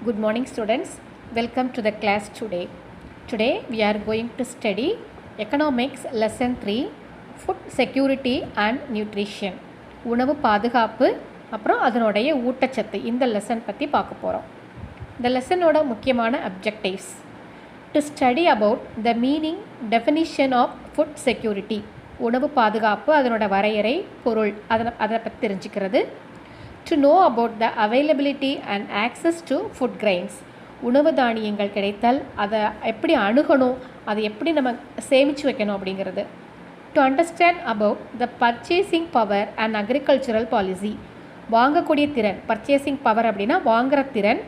Good morning students, welcome to the class today. Today we are going to study Economics Lesson 3 Food Security and Nutrition. உணவு பாதுகாப்பு அப்புறம் அதனுடைய ஊட்டச்சத்து இந்த lesson பற்றி பார்க்க போகிறோம். இந்த லெசனோட முக்கியமான objectives to study about the meaning, definition of food security. உணவு பாதுகாப்பு அதனோட வரையறை பொருள் அதை பற்றி தெரிஞ்சுக்கிறது. To know about the availability and access to food grains. உணவு தானியங்கள் கிடைத்தல், அதை எப்படி அணுகணும், அதை எப்படி நம்ம சேமித்து வைக்கணும் அப்படிங்கிறது. To understand about the purchasing power and agricultural policy. வாங்கக்கூடிய திறன், பர்ச்சேசிங் பவர் அப்படின்னா வாங்குகிற திறன்,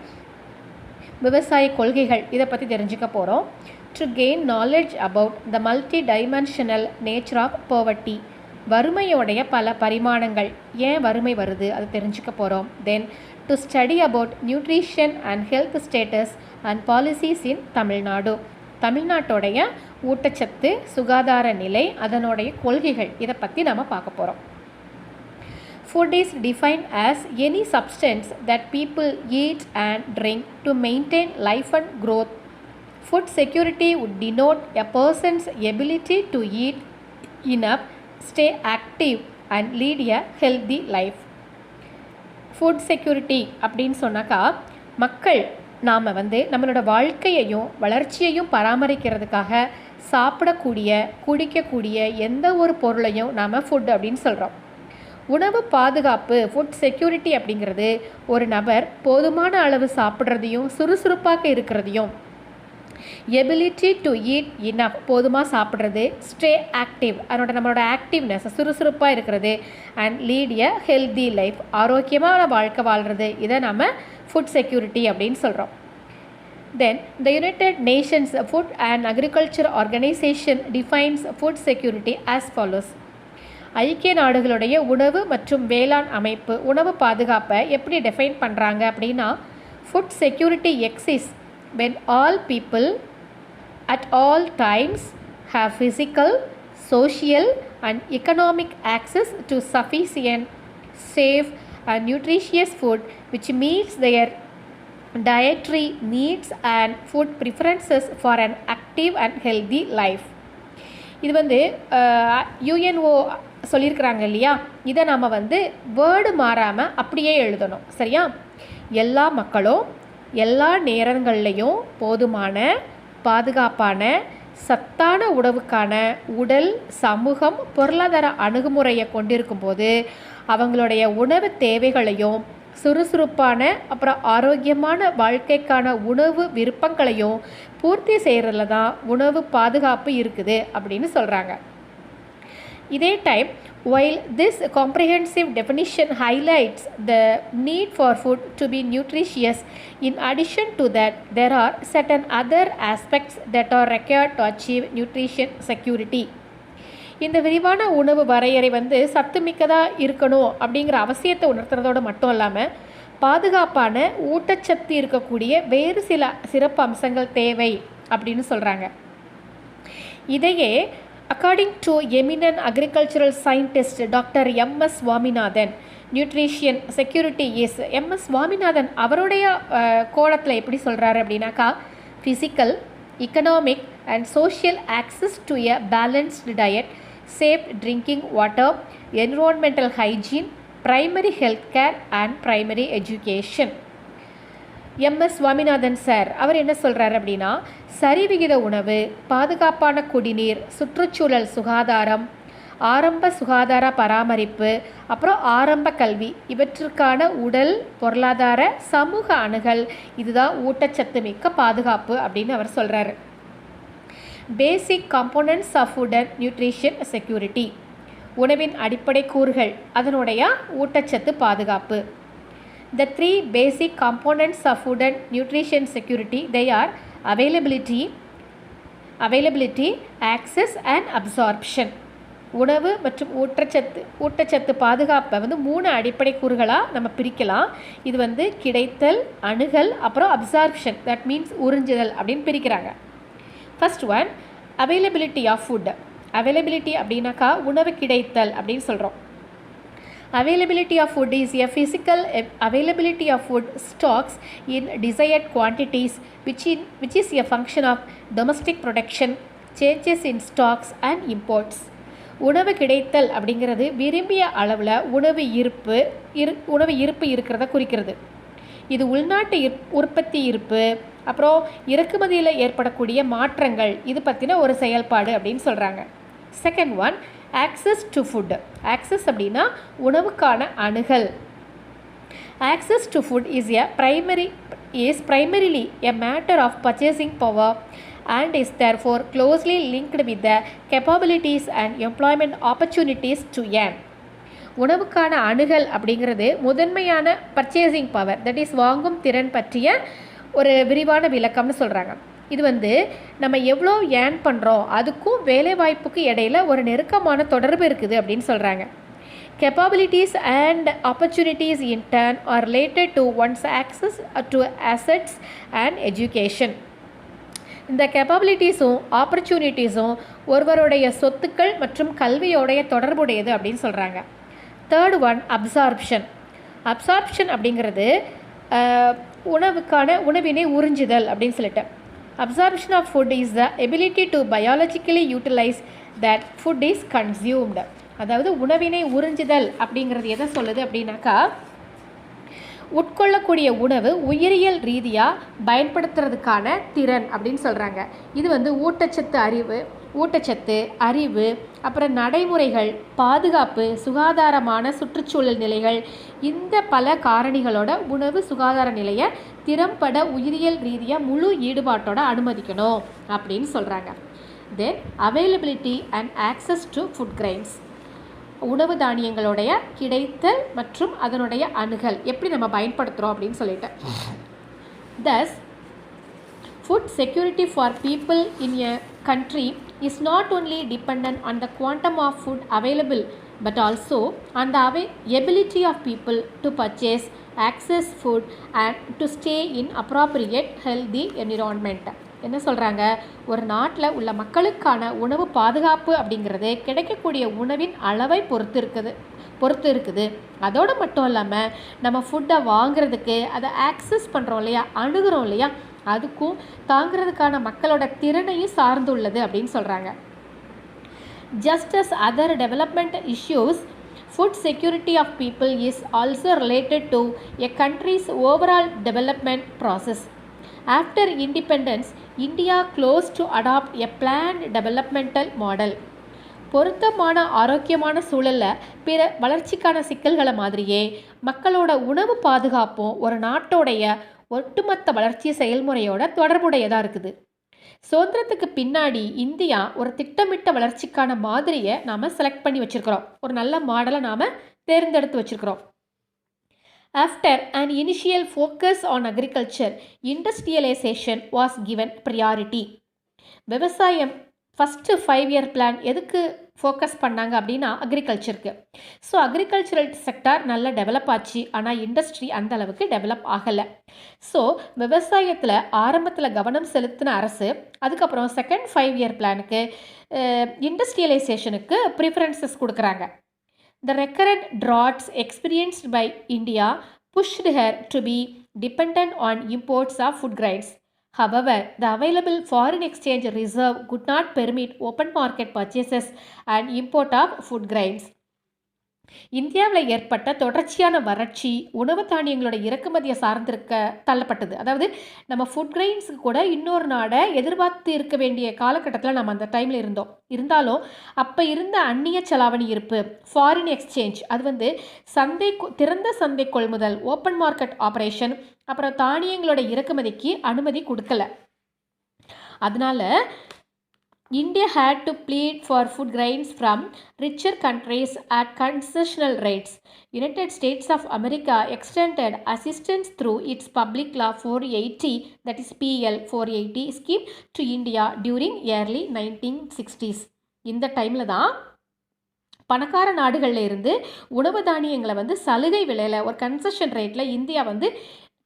விவசாய கொள்கைகள், இதை பற்றி தெரிஞ்சுக்க போகிறோம். To gain knowledge about the multi-dimensional nature of poverty. வறுமையோடைய பல பரிமாணங்கள், ஏன் வறுமை வருது அது தெரிஞ்சுக்க போகிறோம். Then to study about nutrition and health status and policies in Tamil Nadu. தமிழ்நாட்டோடைய ஊட்டச்சத்து சுகாதார நிலை, அதனுடைய கொள்கைகள், இதை பற்றி நம்ம பார்க்க போகிறோம். Food is defined as any substance that people eat and drink to maintain life and growth. Food security would denote a person's ability to eat enough, stay active and lead a healthy life. Food security அப்படின்னு சொன்னாக்கா, மக்கள் நாம் நம்மளோட வாழ்க்கையையும் வளர்ச்சியையும் பராமரிக்கிறதுக்காக சாப்பிடக்கூடிய குடிக்கக்கூடிய எந்த ஒரு பொருளையும் நாம் ஃபுட் அப்படின்னு சொல்கிறோம். உணவு பாதுகாப்பு, ஃபுட் செக்யூரிட்டி அப்படிங்கிறது ஒரு நபர் போதுமான அளவு சாப்பிட்றதையும் சுறுசுறுப்பாக இருக்கிறதையும், எபிலிட்டி டு ஈட் இனஃப் போதுமாக சாப்பிட்றது, ஸ்டே ஆக்டிவ் நம்மளோட ஆக்டிவ்னஸ் சுறுசுறுப்பாக இருக்கிறது, and lead a healthy life ஆரோக்கியமான வாழ்க்கை வாழ்கிறது, இதை நம்ம ஃபுட் செக்யூரிட்டி அப்படின்னு சொல்கிறோம். Then the United Nations Food and Agriculture Organization defines food security as follows. ஐக்கிய நாடுகளுடைய உணவு மற்றும் வேளாண் அமைப்பு உணவு பாதுகாப்பை எப்படி டிஃபைன் பண்ணுறாங்க அப்படின்னா, food security exist when all people at all times have physical, social and economic access to sufficient, safe and nutritious food which meets their dietary needs and food preferences for an active and healthy life. இது UNO சொல்லியிருக்கிறாங்க இல்லையா, இதை நம்ம word மாறாமல் அப்படியே எழுதணும், சரியா? எல்லா மக்களும் எல்லா நேரங்கள்லையும் போதுமான பாதுகாப்பான சத்தான உணவுக்கான உடல், சமூகம், பொருளாதார அணுகுமுறையை கொண்டிருக்கும்போது அவங்களுடைய உணவு தேவைகளையும் சுறுசுறுப்பான அப்புறம் ஆரோக்கியமான வாழ்க்கைக்கான உணவு விருப்பங்களையும் பூர்த்தி செய்கிறதுல தான் உணவு பாதுகாப்பு இருக்குது அப்படின்னு சொல்கிறாங்க. இதே time, while this comprehensive definition highlights the need for food to be nutritious, in addition to that there are certain other aspects that are required to achieve nutrition security. இந்த விரிவான உணவு வரையறை சத்துமிக்கதாக இருக்கணும் அப்படிங்கிற அவசியத்தை உணர்த்துறதோடு மட்டும் இல்லாமல் பாதுகாப்பான ஊட்டச்சத்து இருக்கக்கூடிய வேறு சில சிறப்பு அம்சங்கள் தேவை அப்படின்னு சொல்கிறாங்க. இதையே according to eminent agricultural scientist Dr. M.S. Swaminathan, nutrition security is M.S. Swaminathan அவருடைய கோணத்தில் எப்படி சொல்கிறாரு அப்படின்னாக்கா, physical, economic and social access to a balanced diet, safe drinking water, environmental hygiene, primary health care and primary education. MS Swaminathan sir அவர் என்ன சொல்கிறார் அப்படின்னா, சரிவிகித உணவு, பாதுகாப்பான குடிநீர், சுற்றுச்சூழல் சுகாதாரம், ஆரம்ப சுகாதார பராமரிப்பு, அப்புறம் ஆரம்ப கல்வி, இவற்றிற்கான உடல், பொருளாதார, சமூக அணுகல், இதுதான் ஊட்டச்சத்து மிக்க பாதுகாப்பு அப்படின்னு அவர் சொல்கிறார். Basic components of food and nutrition security, உணவின் அடிப்படை கூறுகள், அதனுடைய ஊட்டச்சத்து பாதுகாப்பு. The three basic components of food and nutrition security, they are availability, access and absorption. உணவு மற்றும் ஊட்டச்சத்து பாதுகாப்பை 3 அடிப்படை கூறுகளாக நம்ம பிரிக்கலாம். இது கிடைத்தல், அணுகல், அப்புறம் அப்சார்ப்ஷன், தட் மீன்ஸ் உறிஞ்சுதல் அப்படின்னு பிரிக்கிறாங்க. First one, availability of food. Availability அப்படின்னாக்கா உணவு கிடைத்தல் அப்படின்னு சொல்கிறோம். Availability of food is a physical availability of food stocks in desired quantities, which is a function of domestic production, changes in stocks and imports. உணவு கிடைத்தல் அப்படிங்கிறது விரும்பிய அளவில் உணவு இருப்பு இருக்கிறத குறிக்கிறது. இது உள்நாட்டு உற்பத்தி இருப்பு, அப்புறம் இறக்குமதியில் ஏற்படக்கூடிய மாற்றங்கள் இது பற்றின ஒரு செயல்பாடு அப்படின்னு சொல்கிறாங்க. Second one, access to food. Access அப்படின்னா உணவுக்கான அணுகல். Access to food is primarily a matter of purchasing power and is therefore closely linked with the capabilities and employment opportunities to earn. உணவுக்கான அணுகல் அப்படிங்கிறது முதன்மையான பர்ச்சேசிங் பவர், தட் இஸ் வாங்கும் திறன் பற்றிய ஒரு விரிவான விளக்கம்னு சொல்கிறாங்க. இது நம்ம எவ்வளோ ஏர்ன் பண்ணுறோம் அதுக்கும் வேலைவாய்ப்புக்கு இடையில் ஒரு நெருக்கமான தொடர்பு இருக்குது அப்படின்னு சொல்கிறாங்க. Capabilities and opportunities in turn are related to one's access to assets and education. இந்த கேப்பபிலிட்டிஸும் ஆப்பர்ச்சுனிட்டிஸும் ஒருவருடைய சொத்துக்கள் மற்றும் கல்வியோடைய தொடர்புடையது அப்படின்னு சொல்கிறாங்க. Third one, absorption. அப்சார்ப்ஷன் அப்படிங்கிறது உணவினை உறிஞ்சுதல் அப்படின்னு சொல்லிட்டு. Absorption of food is the ability to biologically utilise that food is consumed. அதாவது உணவினை உறிஞ்சுதல் அப்படிங்கிறது எதை சொல்லுது அப்படின்னாக்கா, உட்கொள்ளக்கூடிய உணவு உயிரியல் ரீதியாக பயன்படுத்துறதுக்கான திறன் அப்படின்னு சொல்கிறாங்க. இது ஊட்டச்சத்து அறிவு, அப்புறம் நடைமுறைகள், பாதுகாப்பு, சுகாதாரமான சுற்றுச்சூழல் நிலைகள், இந்த பல காரணிகளோட உணவு சுகாதார நிலையை திறம்பட உயிரியல் ரீதியாக முழு ஈடுபாட்டோட அனுமதிக்கணும் அப்படின்னு சொல்கிறாங்க. Then availability and access to food grains. உணவு தானியங்களுடைய கிடைத்தல் மற்றும் அதனுடைய அணுகல் எப்படி நம்ம பயன்படுத்துகிறோம் அப்படின்னு சொல்லிட்டு. Thus, food security for people in a country is not only dependent on the quantum of food available but also on the ability of people to purchase, access food and to stay in appropriate healthy environment. என்ன சொல்கிறாங்க, ஒரு நாட்டில் உள்ள மக்களுக்கான உணவு பாதுகாப்பு அப்படிங்கிறது கிடைக்கக்கூடிய உணவின் அளவை பொறுத்து இருக்குது. அதோடு மட்டும் இல்லாமல் நம்ம ஃபுட்டை வாங்கிறதுக்கு அதை ஆக்சஸ் பண்ணுறோம் இல்லையா, அணுகிறோம் இல்லையா, அதுக்கும் தாங்கிறதுக்கான மக்களோட திறனையும் சார்ந்துள்ளது அப்படின்னு சொல்கிறாங்க. Just as other development issues, food security of people is also related to a country's overall development process. After independence, India close to adopt a planned developmental model. பொருத்தமான ஆரோக்கியமான சூழலில் பிற வளர்ச்சிக்கான சிக்கல்களை மாதிரியே மக்களோட உணவு பாதுகாப்பும் ஒரு நாட்டோடைய ஒட்டுமொத்த வளர்ச்சி செயல்முறையோட தொடர்புடையதாக இருக்குது. சுதந்திரத்துக்கு பின்னாடி இந்தியா ஒரு திட்டமிட்ட வளர்ச்சிக்கான மாதிரியை நாம் செலக்ட் பண்ணி வச்சுருக்கிறோம், ஒரு நல்ல மாடலை நாம் தேர்ந்தெடுத்து வச்சுருக்கிறோம். After an initial focus on agriculture, industrialization was given priority. விவசாயம் ஃபஸ்ட்டு 5-year பிளான் எதுக்கு ஃபோக்கஸ் பண்ணாங்க அப்படின்னா அக்ரிகல்ச்சருக்கு. ஸோ அக்ரிகல்ச்சரல் செக்டார் நல்லா டெவலப் ஆச்சு, ஆனால் இண்டஸ்ட்ரி அந்த அளவுக்கு டெவலப் ஆகலை. ஸோ விவசாயத்தில் ஆரம்பத்தில் கவனம் செலுத்தின அரசு அதுக்கப்புறம் செகண்ட் 5-year பிளானுக்கு இண்டஸ்ட்ரியலைசேஷனுக்கு ப்ரிஃபரன்சஸ் கொடுக்குறாங்க. The recurrent droughts experienced by India pushed her to be dependent on imports of food grains. However, the available foreign exchange reserve could not permit open market purchases and import of food grains. இந்தியாவில் ஏற்பட்ட தொடர்ச்சியான வறட்சி உணவு தானியங்களோட இறக்குமதியை சார்ந்திருக்க தள்ளப்பட்டது. அதாவது நம்ம food கிரெயின்ஸுக்கு கூட இன்னொரு நாடை எதிர்பார்த்து இருக்க வேண்டிய காலகட்டத்தில் நம்ம அந்த டைமில் இருந்தாலும் அப்போ இருந்த அந்நிய செலாவணி இருப்பு, ஃபாரின் எக்ஸ்சேஞ்ச், அது திறந்த சந்தை கொள்முதல், ஓப்பன் மார்க்கெட் ஆப்ரேஷன், அப்புறம் தானியங்களோட இறக்குமதிக்கு அனுமதி கொடுக்கல. அதனால India had to plead for food grains from richer countries at concessional rates. United States of America extended assistance through its Public Law 480, that is PL 480 scheme to India during early 1960s. இந்த டைமில் தான் பணக்கார நாடுகளில் இருந்து உணவு தானியங்களை சலுகை விலையில் ஒரு கன்செஷன் ரேட்டில் இந்தியா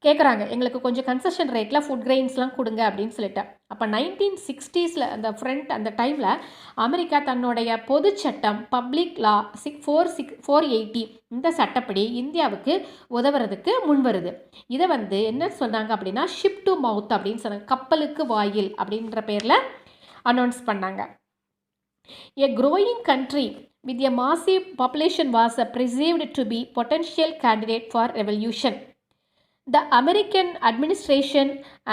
கேட்குறாங்க, எங்களுக்கு கொஞ்சம் கன்செஷன் ரேட்டில் ஃபுட் கிரெயின்ஸ்லாம் கொடுங்க அப்படின்னு சொல்லிட்டு. அப்போ 1960s அந்த டைமில் அமெரிக்கா தன்னுடைய பொது சட்டம் பப்ளிக் லா 480 இந்த சட்டப்படி இந்தியாவுக்கு உதவுறதுக்கு முன் வருது. இதை என்ன சொன்னாங்க அப்படின்னா ஷிப் டு மவுத் அப்படின்னு சொன்னாங்க, கப்பலுக்கு வாயில் அப்படின்ற பேரில் அனௌன்ஸ் பண்ணாங்க. A growing country with a massive population was perceived to be potential candidate for revolution. The American administration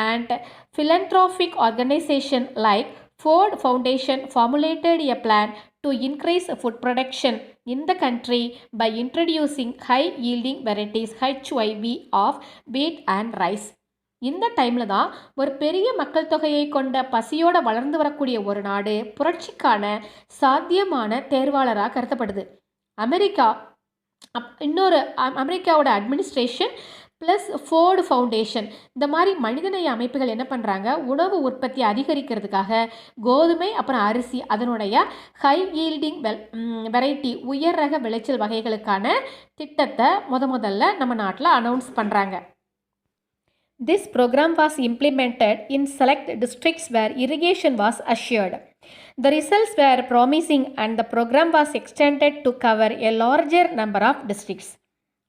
and philanthropic organization like Ford Foundation formulated a plan to increase food production in the country by introducing high-yielding varieties HYV of wheat and rice. இந்த டைமில் தான் ஒரு பெரிய மக்கள் தொகையை கொண்ட பசியோடு வளர்ந்து வரக்கூடிய ஒரு நாடு புரட்சிக்கான சாத்தியமான தேர்வாளராக கருதப்படுது. அமெரிக்காவோட அட்மினிஸ்ட்ரேஷன் ப்ளஸ் ஃபோர்டு ஃபவுண்டேஷன் இந்த மாதிரி மனிதநேய அமைப்புகள் என்ன பண்ணுறாங்க, உணவு உற்பத்தி அதிகரிக்கிறதுக்காக கோதுமை அப்புறம் அரிசி அதனுடைய ஹை ஈல்டிங் வெரைட்டி உயர் ரக விளைச்சல் வகைகளுக்கான திட்டத்தை முதல்ல நம்ம நாட்டில் அனௌன்ஸ் பண்ணுறாங்க. This program was implemented in select districts where irrigation was assured. The results were promising and the program was extended to cover a larger number of districts.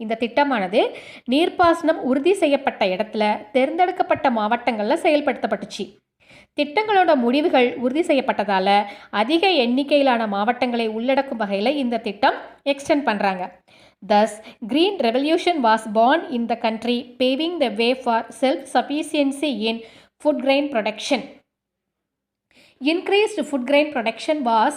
இந்த திட்டமானது நீர்ப்பாசனம் உறுதி செய்யப்பட்ட இடத்துல தேர்ந்தெடுக்கப்பட்ட மாவட்டங்களில் செயல்படுத்தப்பட்டுச்சு. திட்டங்களோட முடிவுகள் உறுதி செய்யப்பட்டதால் அதிக எண்ணிக்கையிலான மாவட்டங்களை உள்ளடக்கும் வகையில் இந்த திட்டம் எக்ஸ்டெண்ட் பண்ணுறாங்க. Thus, Green Revolution was born in the country, paving the way for self-sufficiency in food grain production. Increased food grain production was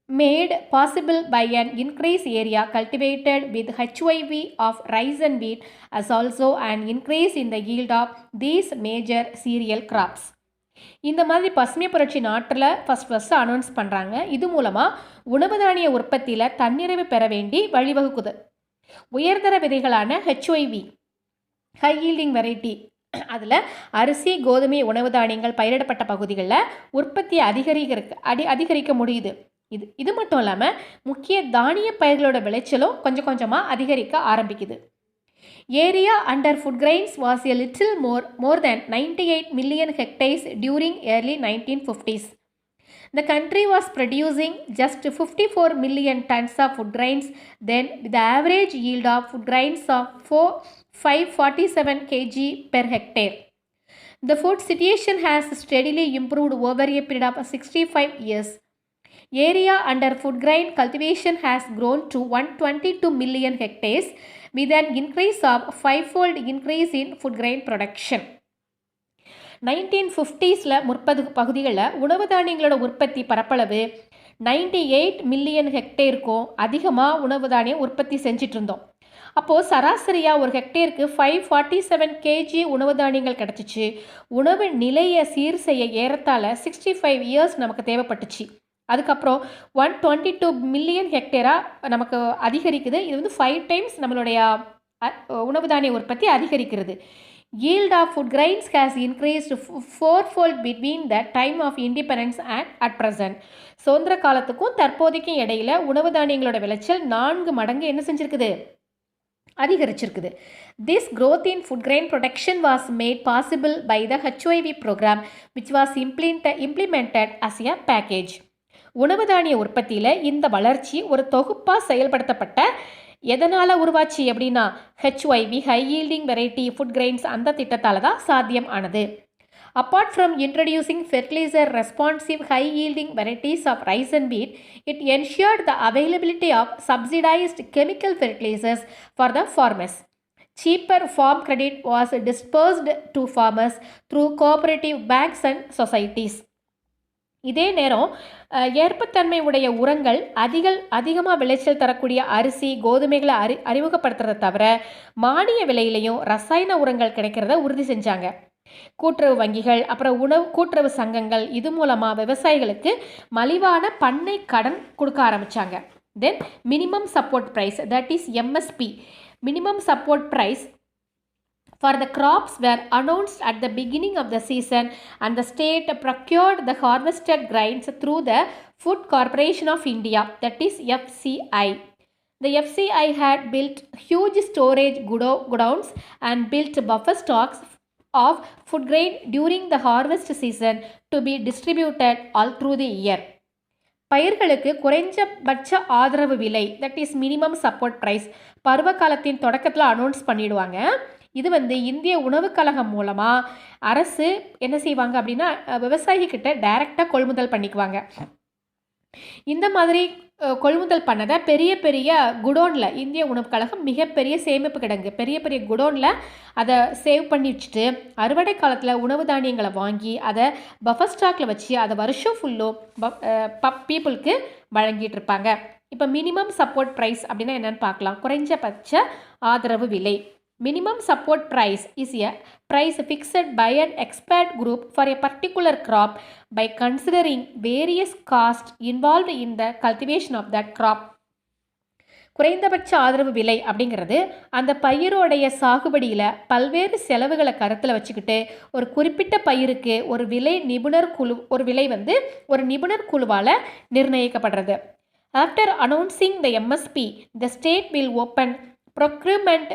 made possible by an increased area cultivated with HYV of rice and wheat, as also an increase in the yield of these major cereal crops. இந்த மாதிரி பசுமை புரட்சி நாட்டில் first announce பண்ணுறாங்க. இது மூலமாக உணவு தானிய உற்பத்தியில் தன்னிறைவு பெற வேண்டி வழிவகுக்குது. உயர்தர விதைகளான HYV ஹை ஈல்டிங் வெரைட்டி அதில் அரிசி கோதுமை உணவு தானியங்கள் பயிரிடப்பட்ட பகுதிகளில் உற்பத்தியை அதிகரிக்க முடியுது. இது மட்டும் இல்லாமல் முக்கிய தானிய பயிர்களோட விளைச்சலும் கொஞ்சம் கொஞ்சமாக அதிகரிக்க ஆரம்பிக்குது. Area under food grains was a little more than 98 million hectares during early 1950s. The country was producing just 54 million tons of food grains then, with the average yield of food grains of 547 kg per hectare. The food situation has steadily improved over a period of 65 years. Area under food grain cultivation has grown to 122 million hectares with an increase of 5-fold increase in food grain production. 1950s முற்பது பகுதிகளில் உணவு தானியங்களோட உற்பத்தி பரப்பளவு 98 million ஹெக்டேருக்கும் அதிகமாக உணவு தானியம் உற்பத்தி செஞ்சிட்டு இருந்தோம். அப்போது சராசரியாக ஒரு ஹெக்டேருக்கு 547 kg உணவு தானியங்கள் கிடச்சிச்சு. உணவு நிலையை சீர் செய்ய ஏறத்தாழ 65 இயர்ஸ் நமக்கு தேவைப்பட்டுச்சு. அதுக்கப்புறம் 122 மில்லியன் ஹெக்டேராக நமக்கு அதிகரிக்குது. இது 5 டைம்ஸ் நம்மளுடைய உணவு தானிய உற்பத்தி அதிகரிக்கிறது. Yield of food grains has increased 4-fold between the time of independence and at present. சுதந்திர காலத்துக்கும் தற்போதைக்கும் இடையில உணவு தானியங்களோட விளைச்சல் 4 மடங்கு என்ன செஞ்சிருக்குது, அதிகரிச்சிருக்குது. This growth in food grain production was made possible by the HYV program which was implemented as a package. உணவு தானிய உற்பத்தியில் இந்த வளர்ச்சி ஒரு தொகுப்பாக செயல்படுத்தப்பட்ட எதனால் உருவாச்சு அப்படின்னா HYV high yielding variety food grains அந்த திட்டத்தால் தான் சாத்தியம் ஆனது. Apart from introducing fertilizer responsive high yielding varieties of rice and wheat, it ensured the availability of subsidized chemical fertilizers for the farmers. Cheaper farm credit was dispersed to farmers through cooperative banks and societies. இதே நேரம் ஏற்பத்தன்மை உடைய உரங்கள் அதிகமாக விளைச்சல் தரக்கூடிய அரிசி கோதுமைகளை அறிமுகப்படுத்துறதை தவிர மானிய விலையிலையும் ரசாயன உரங்கள் கிடைக்கிறத உறுதி செஞ்சாங்க. கூட்டுறவு வங்கிகள் அப்புறம் கூட்டுறவு சங்கங்கள் இது மூலமாக விவசாயிகளுக்கு மலிவான பண்ணை கடன் கொடுக்க ஆரம்பித்தாங்க. Then minimum support price, that is MSP, minimum support price for the crops were announced at the beginning of the season and the state procured the harvested grains through the Food Corporation of India, that is FCI. The FCI had built huge storage godowns and built buffer stocks of food grain during the harvest season to be distributed all through the year. பயிர்களுக்கு குறைஞ்சபட்ச ஆதரவு விலை, that is minimum support price, பருவ காலத்தின் தொடக்கத்தில் announce பண்ணிடுவாங்க. இது இந்திய உணவுக் கழகம் மூலமாக அரசு என்ன செய்வாங்க அப்படின்னா விவசாயிகிட்ட டைரெக்டாக கொள்முதல் பண்ணிக்குவாங்க. இந்த மாதிரி கொள்முதல் பண்ணதை பெரிய பெரிய குடோனில், இந்திய உணவுக் கழகம் மிகப்பெரிய சேமிப்பு கிடங்கு, பெரிய பெரிய குடோனில் அதை சேவ் பண்ணி வச்சுட்டு அறுவடை காலத்தில் உணவு தானியங்களை வாங்கி அதை பஃபர் ஸ்டாக்கில் வச்சு அதை வருஷம் ஃபுல்லும் பீப்புளுக்கு வழங்கிட்டு இருப்பாங்க. இப்போ மினிமம் சப்போர்ட் ப்ரைஸ் அப்படின்னா என்னென்னு பார்க்கலாம். குறைஞ்சபட்ச ஆதரவு விலை. Minimum support price is a price fixed by an expert group for a particular crop by considering various costs involved in the cultivation of that crop. குறைந்தபட்ச ஆதரவு விலை அப்படிங்கிறது அந்த பயிரோடைய சாகுபடியில் பல்வேறு செலவுகளை கருத்தில் வச்சுக்கிட்டு ஒரு குறிப்பிட்ட பயிருக்கு ஒரு விலை ஒரு நிபுணர் குழுவால் நிர்ணயிக்கப்படுறது. After announcing the MSP, the state will open procurement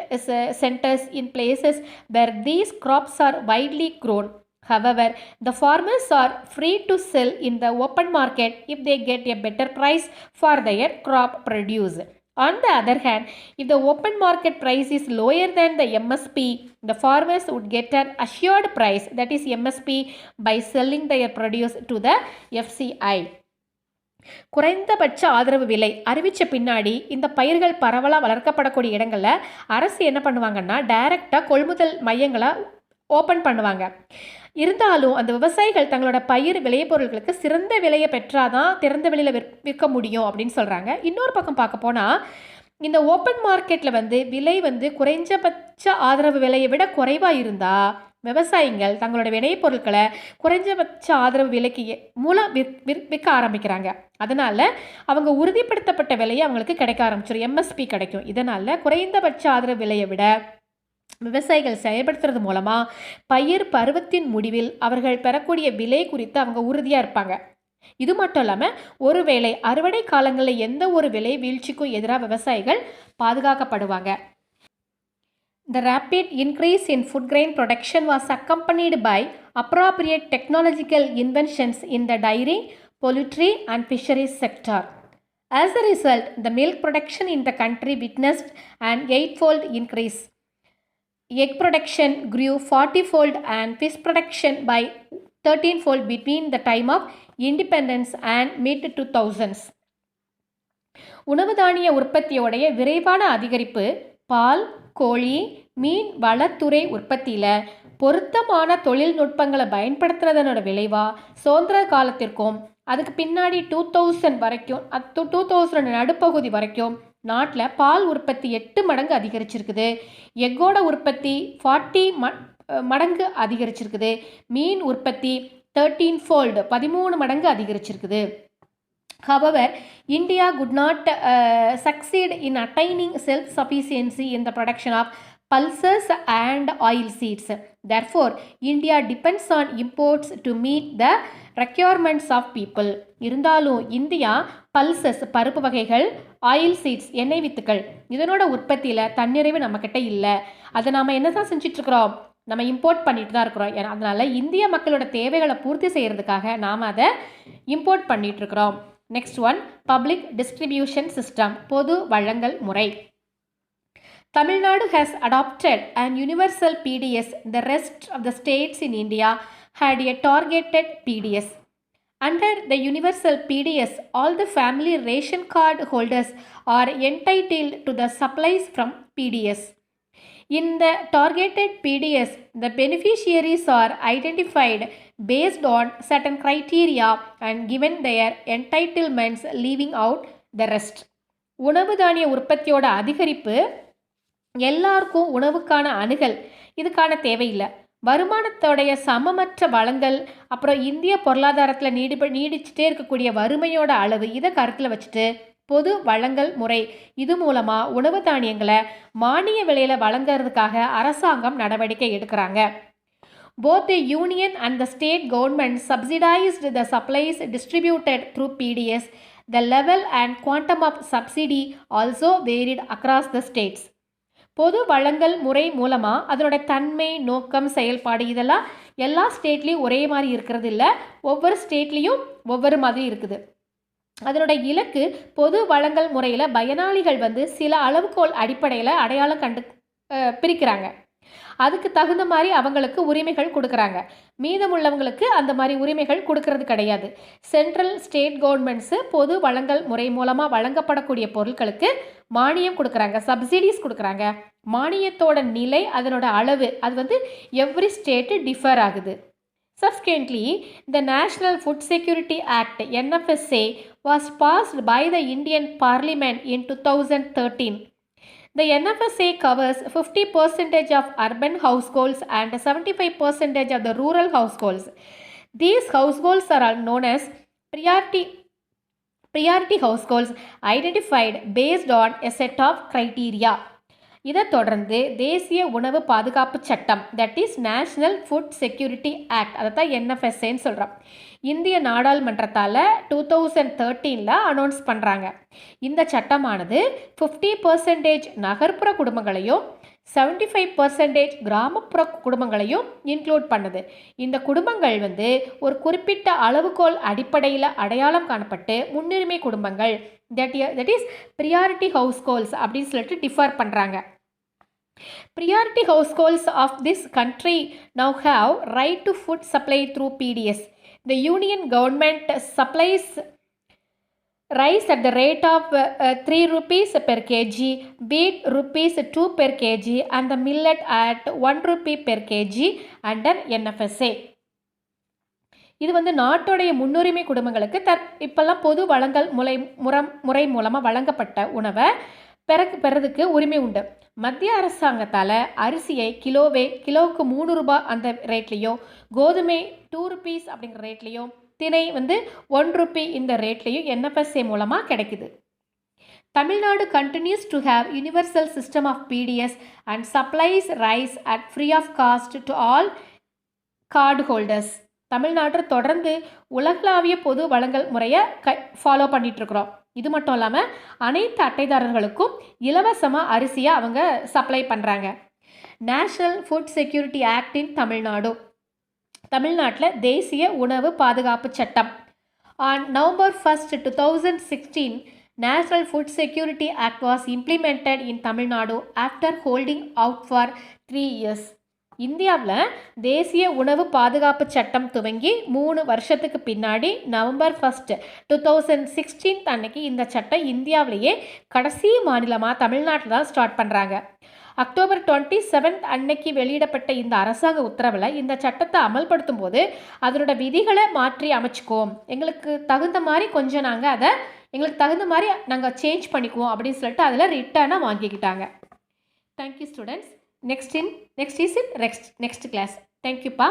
centers in places where these crops are widely grown. However, the farmers are free to sell in the open market if they get a better price for their crop produce. On the other hand, if the open market price is lower than the MSP, the farmers would get an assured price, that is MSP, by selling their produce to the FCI. குறைந்தபட்ச ஆதரவு விலை அறிவித்த பின்னாடி இந்த பயிர்கள் பரவலாக வளர்க்கப்படக்கூடிய இடங்களில் அரசு என்ன பண்ணுவாங்கன்னா டைரெக்டாக கொள்முதல் மையங்களை ஓப்பன் பண்ணுவாங்க. இருந்தாலும் அந்த விவசாயிகள் தங்களோட பயிர் விளைபொருட்களுக்கு சிறந்த விலையை பெற்றாதான் திறந்த வெளியில் விற்க முடியும் அப்படின்னு சொல்கிறாங்க. இன்னொரு பக்கம் பார்க்க போனால் இந்த ஓப்பன் மார்க்கெட்டில் விலை குறைஞ்சபட்ச ஆதரவு விலையை விட குறைவாக இருந்தால் விவசாயிகள் தங்களோட விளைபொருட்களை குறைஞ்சபட்ச ஆதரவு விலைக்கு மூலம் விற்க ஆரம்பிக்கிறாங்க. அதனால் அவங்க உறுதிப்படுத்தப்பட்ட விலையை அவங்களுக்கு கிடைக்க ஆரம்பிச்சிடும், MSP கிடைக்கும். இதனால் குறைந்தபட்ச ஆதரவு விலையை விட விவசாயிகள் செயல்படுத்துறது மூலமாக பயிர் பருவத்தின் முடிவில் அவர்கள் பெறக்கூடிய விலை குறித்து அவங்க உறுதியாக இருப்பாங்க. இது மட்டும் இல்லாமல் ஒருவேளை அறுவடை காலங்களில் எந்த ஒரு விலை வீழ்ச்சிக்கும் எதிராக விவசாயிகள் பாதுகாக்கப்படுவாங்க. The rapid increase in food grain production was accompanied by appropriate technological inventions in the dairy, poultry and fisheries sector. As a result, the milk production in the country witnessed an 8-fold increase. Egg production grew 40-fold and fish production by 13-fold between the time of independence and mid-2000s. உணவு தானிய உற்பத்தியோடைய விரைவான அதிகரிப்பு பால், கோழி, மீன் வளத்துறை உற்பத்தியில் பொருத்தமான தொழில்நுட்பங்களை பயன்படுத்துறதனோட விளைவாக சுதந்திர காலத்திற்கும் அதுக்கு பின்னாடி 2000 வரைக்கும் 2000 நடுப்பகுதி வரைக்கும் நாட்டில் பால் உற்பத்தி 8 மடங்கு அதிகரிச்சிருக்குது. எக்கோட உற்பத்தி 40 மடங்கு அதிகரிச்சிருக்குது. மீன் உற்பத்தி 13 மடங்கு அதிகரிச்சிருக்குது. However, India could not succeed in attaining self-sufficiency in the production of pulses and oilseeds. Therefore, India depends on imports to meet the requirements of people. இருந்தாலும் இந்தியா பல்சஸ் பருப்பு வகைகள், ஆயில் சீட்ஸ் எண்ணெய் வித்துக்கள் இதனோட உற்பத்தியில் தன்னிறைவு நம்மக்கிட்ட இல்லை. அதை நாம் என்ன தான் செஞ்சிட்ருக்குறோம், நம்ம இம்போர்ட் பண்ணிட்டு தான் இருக்கிறோம். அதனால் இந்திய மக்களோட தேவைகளை பூர்த்தி செய்கிறதுக்காக நாம் அதை இம்போர்ட் பண்ணிகிட்ருக்குறோம். Next one, public distribution system, பொது வழங்கல் முறை. Tamil Nadu has adopted an universal PDS. The rest of the states in India had a targeted PDS. Under the universal PDS, all the family ration card holders are entitled to the supplies from PDS. In the targeted PDS, the beneficiaries are identified based on certain criteria and given their entitlements, leaving out the rest. உணவு தானிய உற்பத்தியோட அதிகரிப்பு, எல்லாருக்கும் உணவுக்கான அணுகல், இதுக்கான தேவையில்லை. வருமானத்தோடைய சமமற்ற வளங்கள், அப்புறம் இந்திய பொருளாதாரத்தில் நீடிச்சுட்டே இருக்கக்கூடிய வறுமையோட அளவு, இதை கருத்தில் வச்சுட்டு பொது வழங்கல் முறை, இது மூலமாக உணவு தானியங்களை மானிய விலையில் வழங்குறதுக்காக அரசாங்கம் நடவடிக்கை எடுக்கிறாங்க. Both the union and the state government subsidized the supplies distributed through PDS. The level and quantum of subsidy also varied across the states. பொது வழங்கல் முறை மூலமாக அதனோட தன்மை, நோக்கம், செயல்பாடு இதெல்லாம் எல்லா ஸ்டேட்லேயும் ஒரே மாதிரி இருக்கிறது இல்லை, ஒவ்வொரு ஸ்டேட்லேயும் ஒவ்வொரு மாதிரி இருக்குது. அதனோட இலக்கு பொது வழங்கல் முறையில் பயனாளிகள் சில அளவுகோல் அடிப்படையில் அடையாளம் கண்டு பிரிக்கிறாங்க. அதுக்கு தகுந்த மாதிரி அவங்களுக்கு உரிமைகள் கொடுக்குறாங்க. மீதமுள்ளவங்களுக்கு அந்த மாதிரி உரிமைகள் கொடுக்கறது கிடையாது. சென்ட்ரல் ஸ்டேட் கவர்மெண்ட்ஸு பொது வழங்கல் முறை மூலமாக வழங்கப்படக்கூடிய பொருட்களுக்கு மானியம் கொடுக்குறாங்க, சப்சிடிஸ் கொடுக்குறாங்க. மானியத்தோட நிலை, அதனோட அளவு அது எவ்ரி ஸ்டேட்டு டிஃபர் ஆகுது. Subsequently, the National Food Security Act (NFSA) was passed by the Indian Parliament in 2013. The NFSA covers 50% of urban households and 75% of the rural households. These households are known as priority households, identified based on a set of criteria. இதை தொடர்ந்து தேசிய உணவு பாதுகாப்பு சட்டம், that is national food security act, அதை தான் NFSAன்னு சொல்கிறோம், இந்திய நாடாளுமன்றத்தால் 2013 அனௌன்ஸ் பண்ணுறாங்க. இந்த சட்டமானது 50% நகர்ப்புற குடும்பங்களையும் 75% கிராமப்புற குடும்பங்களையும் இன்க்ளூட் பண்ணுது. இந்த குடும்பங்கள் ஒரு குறிப்பிட்ட அளவுகோல் அடிப்படையில் அடையாளம் காணப்பட்டு முன்னுரிமை குடும்பங்கள், தட் இஸ் ப்ரியாரிட்டி ஹவுஸ்ஹோல்ட்ஸ் அப்படின்னு சொல்லிட்டு டிஃபர் பண்ணுறாங்க. Priority households of this country now have right to food supply through PDS. The union government supplies rice at the rate of 3 rupees per kg, wheat rupees 2 per kg and the millet at 1 rupee per kg under NFSA. இது நாட்டோடைய முன்னுரிமை குடும்பங்களுக்கு இப்பெல்லாம் பொது வழங்கல் முறை மூலமாக வழங்கப்பட்ட உணவை பெறதுக்கு உரிமை உண்டு. மத்திய அரசாங்கத்தால் அரிசியை கிலோவுக்கு 3 ரூபாய் அந்த ரேட்லேயும், கோதுமை 2 rupees அப்படிங்கிற ரேட்லேயும், திணை 1 rupee இந்த ரேட்லேயும் NFSA மூலமாக கிடைக்குது. Tamil Nadu continues to have universal system of PDS and supplies rice at free of cost to all card holders. Tamil Nadu தொடர்ந்து உலகளாவிய பொது வழங்கல் முறையை ஃபாலோ பண்ணிகிட்ருக்குறோம். இது மட்டும் இல்லாமல் அனைத்து அட்டைதாரர்களுக்கும் இலவசமாக அரிசியை அவங்க சப்ளை பண்ணுறாங்க. National food security act in தமிழ்நாட்டில் தேசிய உணவு பாதுகாப்பு சட்டம். On November 1, 2016, National Food Security Act was implemented in Tamil Nadu after holding out for 3 years. இந்தியாவில் தேசிய உணவு பாதுகாப்பு சட்டம் துவங்கி 3 வருஷத்துக்கு பின்னாடி November 1, 2016 அன்னைக்கு இந்த சட்டம் இந்தியாவிலேயே கடைசி மாநிலமாக தமிழ்நாட்டில் தான் ஸ்டார்ட் பண்ணுறாங்க. October 27 அன்னைக்கு வெளியிடப்பட்ட இந்த அரசாங்க உத்தரவில் இந்த சட்டத்தை அமல்படுத்தும் போது அதனோட விதிகளை மாற்றி அமைச்சுக்குவோம், எங்களுக்கு தகுந்த மாதிரி கொஞ்சம் எங்களுக்கு தகுந்த மாதிரி நாங்கள் சேஞ்ச் பண்ணிக்குவோம் அப்படின்னு சொல்லிட்டு அதில் ரிட்டர்னாக வாங்கிக்கிட்டாங்க. Thank you students. Next is in next class. Thank you, Pa.